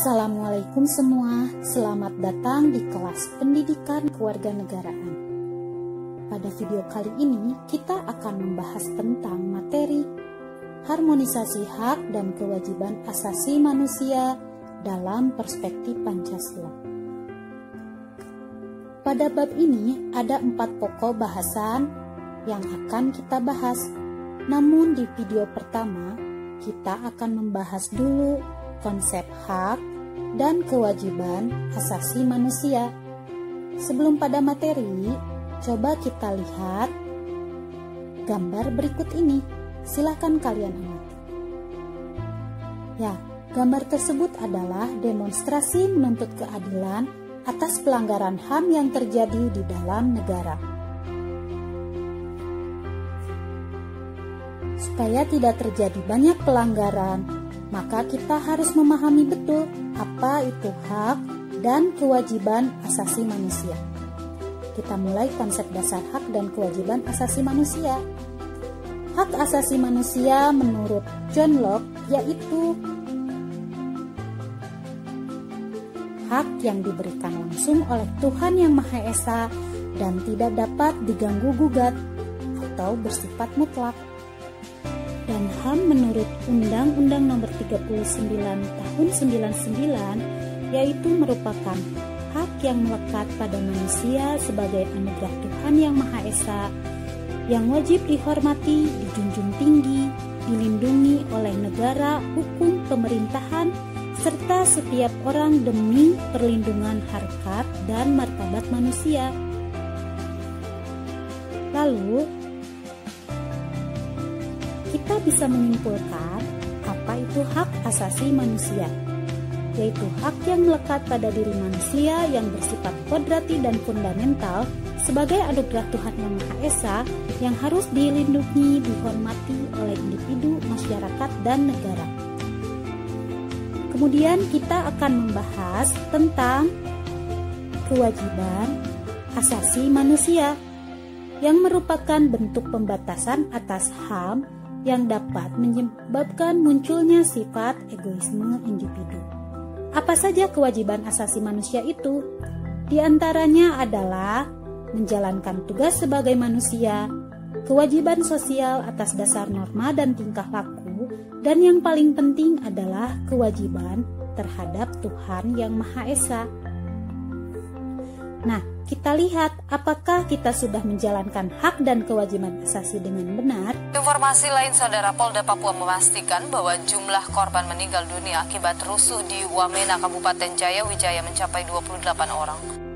Assalamualaikum semua, selamat datang di kelas pendidikan kewarganegaraan. Pada video kali ini kita akan membahas tentang materi harmonisasi hak dan kewajiban asasi manusia dalam perspektif Pancasila. Pada bab ini ada 4 pokok bahasan yang akan kita bahas. Namun di video pertama kita akan membahas dulu konsep hak dan kewajiban asasi manusia. Sebelum pada materi, coba kita lihat gambar berikut ini. Silakan kalian amati. Ya, gambar tersebut adalah demonstrasi menuntut keadilan atas pelanggaran HAM yang terjadi di dalam negara. Supaya tidak terjadi banyak pelanggaran, maka kita harus memahami betul apa itu hak dan kewajiban asasi manusia. Kita mulai konsep dasar hak dan kewajiban asasi manusia. Hak asasi manusia menurut John Locke yaitu hak yang diberikan langsung oleh Tuhan Yang Maha Esa dan tidak dapat diganggu-gugat atau bersifat mutlak. Dan HAM menurut Undang-Undang Nomor 39 Tahun 99 yaitu merupakan hak yang melekat pada manusia sebagai anugerah Tuhan Yang Maha Esa yang wajib dihormati, dijunjung tinggi, dilindungi oleh negara, hukum, pemerintahan, serta setiap orang demi perlindungan harkat dan martabat manusia. Lalu, kita bisa menyimpulkan apa itu hak asasi manusia, yaitu hak yang melekat pada diri manusia yang bersifat kodrati dan fundamental sebagai anugerah Tuhan Yang Maha Esa yang harus dilindungi, dihormati oleh individu, masyarakat, dan negara. Kemudian kita akan membahas tentang kewajiban asasi manusia yang merupakan bentuk pembatasan atas HAM yang dapat menyebabkan munculnya sifat egoisme individu. Apa saja kewajiban asasi manusia itu? Di antaranya adalah menjalankan tugas sebagai manusia, kewajiban sosial atas dasar norma dan tingkah laku, dan yang paling penting adalah kewajiban terhadap Tuhan Yang Maha Esa. Nah, kita lihat apakah kita sudah menjalankan hak dan kewajiban asasi dengan benar. Informasi lain, Saudara, Polda Papua memastikan bahwa jumlah korban meninggal dunia akibat rusuh di Wamena, Kabupaten Jaya Wijaya mencapai 28 orang.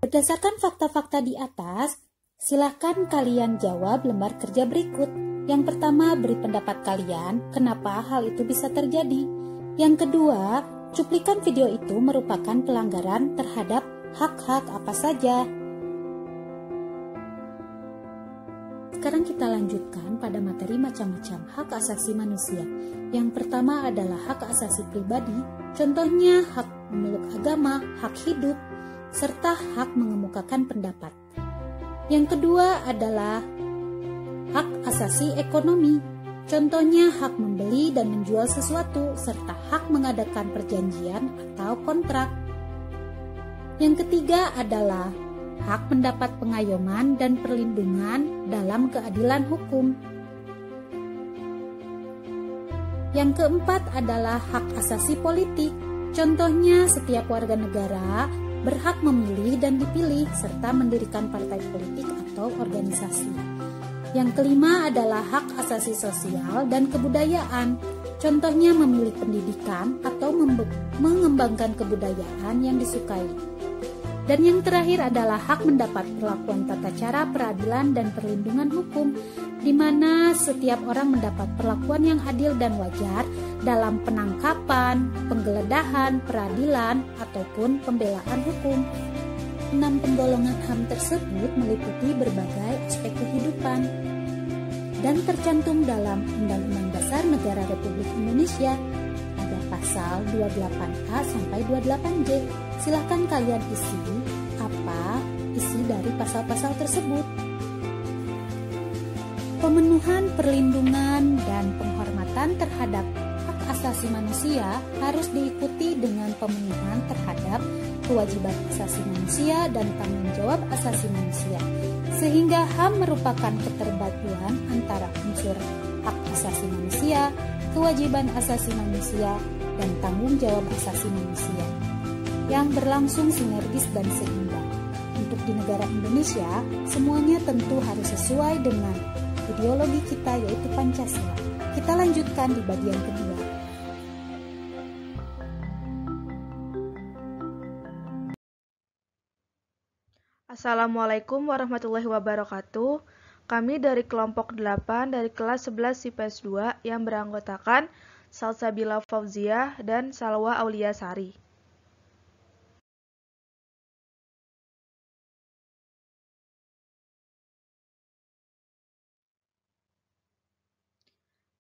Berdasarkan fakta-fakta di atas, silakan kalian jawab lembar kerja berikut. Yang pertama, beri pendapat kalian kenapa hal itu bisa terjadi. Yang kedua, cuplikan video itu merupakan pelanggaran terhadap hak-hak apa saja. Sekarang kita lanjutkan pada materi macam-macam hak asasi manusia. Yang pertama adalah hak asasi pribadi, contohnya hak memeluk agama, hak hidup, serta hak mengemukakan pendapat. Yang kedua adalah hak asasi ekonomi, contohnya hak membeli dan menjual sesuatu, serta hak mengadakan perjanjian atau kontrak. Yang ketiga adalah hak mendapat pengayoman dan perlindungan dalam keadilan hukum. Yang keempat adalah hak asasi politik, contohnya setiap warga negara berhak memilih dan dipilih, serta mendirikan partai politik atau organisasi. Yang kelima adalah hak asasi sosial dan kebudayaan, Contohnya memilih pendidikan atau mengembangkan kebudayaan yang disukai. Dan yang terakhir adalah hak mendapat perlakuan tata cara peradilan dan perlindungan hukum, di mana setiap orang mendapat perlakuan yang adil dan wajar dalam penangkapan, penggeledahan, peradilan, ataupun pembelaan hukum. 6 penggolongan HAM tersebut meliputi berbagai aspek kehidupan dan tercantum dalam Undang-Undang Dasar Negara Republik Indonesia. Ada pasal 28A sampai 28J. Silahkan kalian isi apa isi dari pasal-pasal tersebut. Pemenuhan perlindungan dan penghormatan terhadap hak asasi manusia harus diikuti dengan pemenuhan terhadap kewajiban asasi manusia dan tanggung jawab asasi manusia, sehingga HAM merupakan keterpaduan antara unsur hak asasi manusia, kewajiban asasi manusia, dan tanggung jawab asasi manusia yang berlangsung sinergis dan seimbang. Untuk di negara Indonesia, semuanya tentu harus sesuai dengan ideologi kita, yaitu Pancasila. Kita lanjutkan di bagian kedua. Assalamualaikum warahmatullahi wabarakatuh. Kami dari kelompok 8 dari kelas 11 IPS 2 yang beranggotakan Salsabila Fauziah dan Salwa Aulia Sari.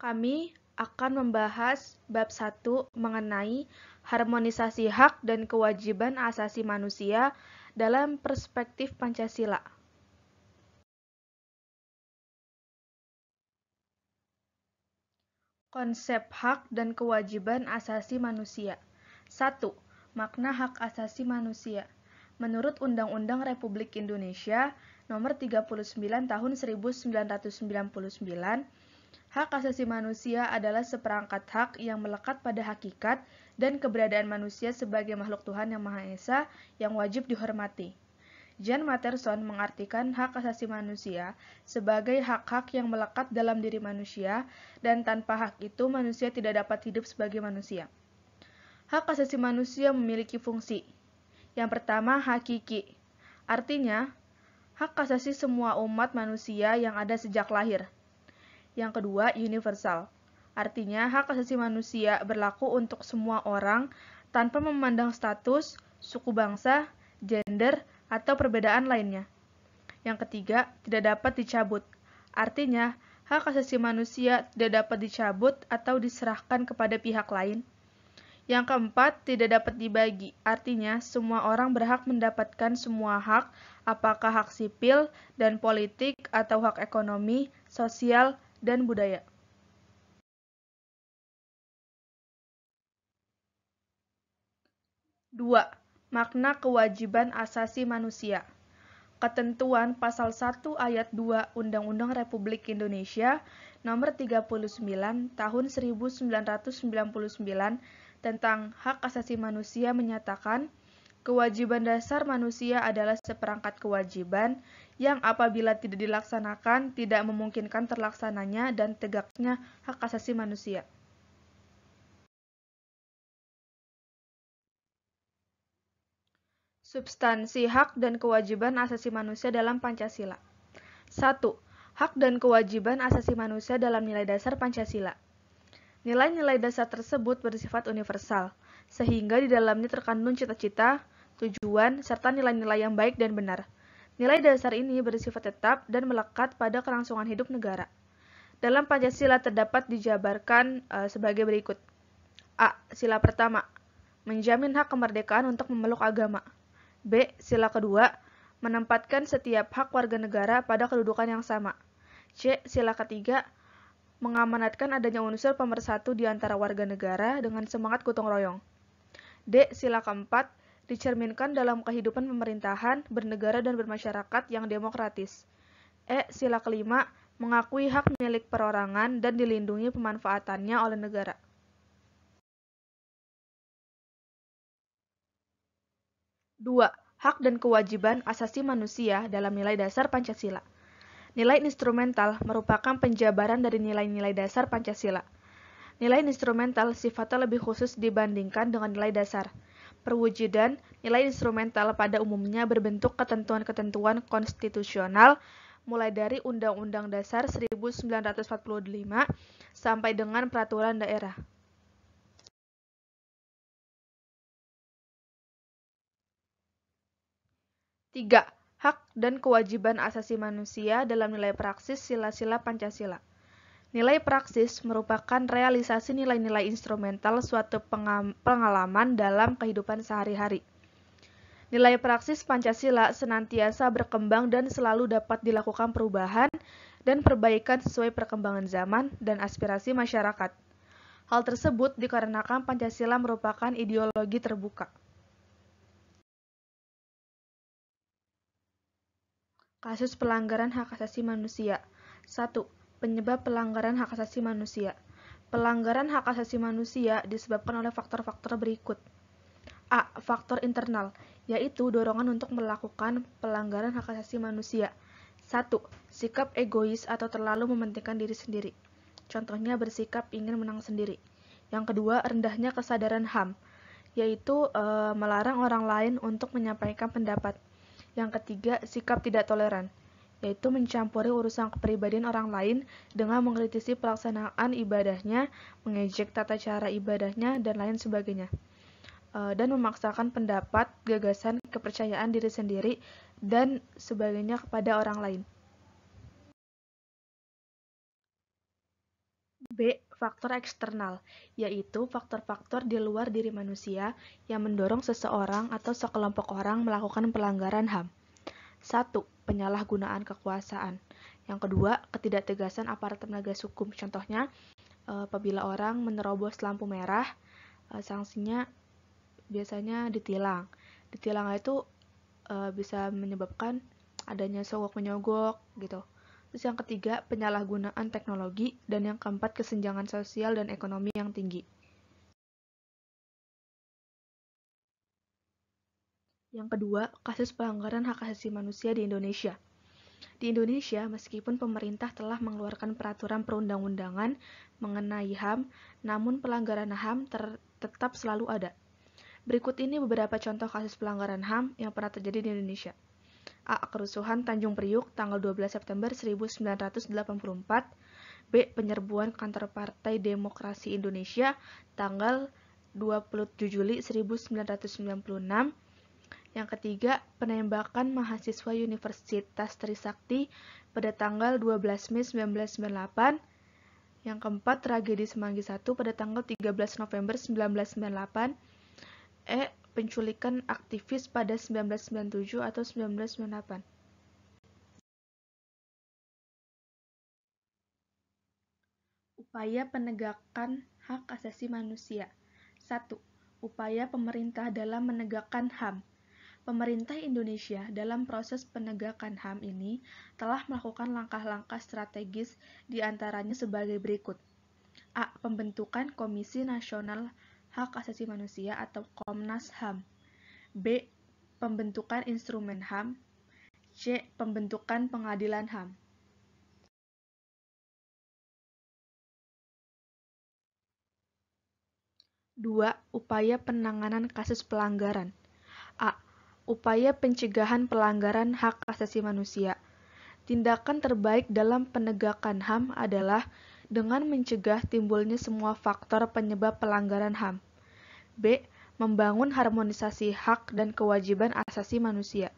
Kami akan membahas bab 1 mengenai harmonisasi hak dan kewajiban asasi manusia dalam perspektif Pancasila. Konsep hak dan kewajiban asasi manusia. 1. Makna hak asasi manusia. Menurut Undang-Undang Republik Indonesia Nomor 39 Tahun 1999, hak asasi manusia adalah seperangkat hak yang melekat pada hakikat dan keberadaan manusia sebagai makhluk Tuhan Yang Maha Esa yang wajib dihormati. Jan Matterson mengartikan hak asasi manusia sebagai hak-hak yang melekat dalam diri manusia, dan tanpa hak itu manusia tidak dapat hidup sebagai manusia. Hak asasi manusia memiliki fungsi. Yang pertama, hakiki. Artinya, hak asasi semua umat manusia yang ada sejak lahir. Yang kedua, universal. Artinya, hak asasi manusia berlaku untuk semua orang tanpa memandang status, suku bangsa, gender, atau perbedaan lainnya. Yang ketiga, tidak dapat dicabut. Artinya, hak asasi manusia tidak dapat dicabut atau diserahkan kepada pihak lain. Yang keempat, tidak dapat dibagi. Artinya, semua orang berhak mendapatkan semua hak, apakah hak sipil dan politik atau hak ekonomi, sosial, dan budaya. Dua, makna kewajiban asasi manusia. Ketentuan Pasal 1 Ayat 2 Undang-Undang Republik Indonesia Nomor 39 Tahun 1999 tentang hak asasi manusia menyatakan, kewajiban dasar manusia adalah seperangkat kewajiban yang apabila tidak dilaksanakan tidak memungkinkan terlaksananya dan tegaknya hak asasi manusia. Substansi hak dan kewajiban asasi manusia dalam Pancasila. 1. Hak dan kewajiban asasi manusia dalam nilai dasar Pancasila. Nilai-nilai dasar tersebut bersifat universal, sehingga di dalamnya terkandung cita-cita, tujuan, serta nilai-nilai yang baik dan benar. Nilai dasar ini bersifat tetap dan melekat pada kelangsungan hidup negara. Dalam Pancasila terdapat dijabarkan sebagai berikut. A. Sila pertama, menjamin hak kemerdekaan untuk memeluk agama. B. Sila kedua, menempatkan setiap hak warga negara pada kedudukan yang sama. C. Sila ketiga, mengamanatkan adanya unsur pemersatu di antara warga negara dengan semangat gotong royong. D. Sila keempat, dicerminkan dalam kehidupan pemerintahan, bernegara dan bermasyarakat yang demokratis. E. Sila kelima, mengakui hak milik perorangan dan dilindungi pemanfaatannya oleh negara. Dua, hak dan kewajiban asasi manusia dalam nilai dasar Pancasila. Nilai instrumental merupakan penjabaran dari nilai-nilai dasar Pancasila. Nilai instrumental sifatnya lebih khusus dibandingkan dengan nilai dasar. Perwujudan, nilai instrumental pada umumnya berbentuk ketentuan-ketentuan konstitusional mulai dari Undang-Undang Dasar 1945 sampai dengan peraturan daerah. Tiga, hak dan kewajiban asasi manusia dalam nilai praksis sila-sila Pancasila. Nilai praksis merupakan realisasi nilai-nilai instrumental suatu pengalaman dalam kehidupan sehari-hari. Nilai praksis Pancasila senantiasa berkembang dan selalu dapat dilakukan perubahan dan perbaikan sesuai perkembangan zaman dan aspirasi masyarakat. Hal tersebut dikarenakan Pancasila merupakan ideologi terbuka. Kasus pelanggaran hak asasi manusia. 1. Penyebab pelanggaran hak asasi manusia. Pelanggaran hak asasi manusia disebabkan oleh faktor-faktor berikut. A. Faktor internal, yaitu dorongan untuk melakukan pelanggaran hak asasi manusia. 1. Sikap egois atau terlalu mementingkan diri sendiri. Contohnya bersikap ingin menang sendiri. Yang kedua, rendahnya kesadaran HAM, yaitu melarang orang lain untuk menyampaikan pendapat. Yang ketiga, sikap tidak toleran, yaitu mencampuri urusan kepribadian orang lain dengan mengkritisi pelaksanaan ibadahnya, mengejek tata cara ibadahnya, dan lain sebagainya. Dan memaksakan pendapat, gagasan, kepercayaan diri sendiri, dan sebagainya kepada orang lain. B. Faktor eksternal, yaitu faktor-faktor di luar diri manusia yang mendorong seseorang atau sekelompok orang melakukan pelanggaran HAM. 1. Penyalahgunaan kekuasaan. Yang kedua, ketidaktegasan aparat penegak hukum. Contohnya, apabila orang menerobos lampu merah, sanksinya biasanya ditilang. Ditilang itu bisa menyebabkan adanya sogok-menyogok gitu. Terus yang ketiga, penyalahgunaan teknologi, dan yang keempat, kesenjangan sosial dan ekonomi yang tinggi. Yang kedua, kasus pelanggaran hak asasi manusia di Indonesia. Di Indonesia, meskipun pemerintah telah mengeluarkan peraturan perundang-undangan mengenai HAM, namun pelanggaran HAM tetap selalu ada. Berikut ini beberapa contoh kasus pelanggaran HAM yang pernah terjadi di Indonesia. A. Kerusuhan Tanjung Priuk tanggal 12 September 1984. B. Penyerbuan kantor Partai Demokrasi Indonesia tanggal 27 Juli 1996. Yang ketiga, penembakan mahasiswa Universitas Trisakti pada tanggal 12 Mei 1998. Yang keempat, tragedi Semanggi I pada tanggal 13 November 1998. E. Penculikan aktivis pada 1997 atau 1998. Upaya penegakan hak asasi manusia. 1. Upaya pemerintah dalam menegakkan HAM. Pemerintah Indonesia dalam proses penegakan HAM ini telah melakukan langkah-langkah strategis diantaranya sebagai berikut. A. Pembentukan Komisi Nasional Hak Asasi Manusia atau Komnas HAM. B. Pembentukan Instrumen HAM. C. Pembentukan Pengadilan HAM. Dua. Upaya penanganan kasus pelanggaran. A. Upaya pencegahan pelanggaran hak asasi manusia. Tindakan terbaik dalam penegakan HAM adalah dengan mencegah timbulnya semua faktor penyebab pelanggaran HAM. B. Membangun harmonisasi hak dan kewajiban asasi manusia.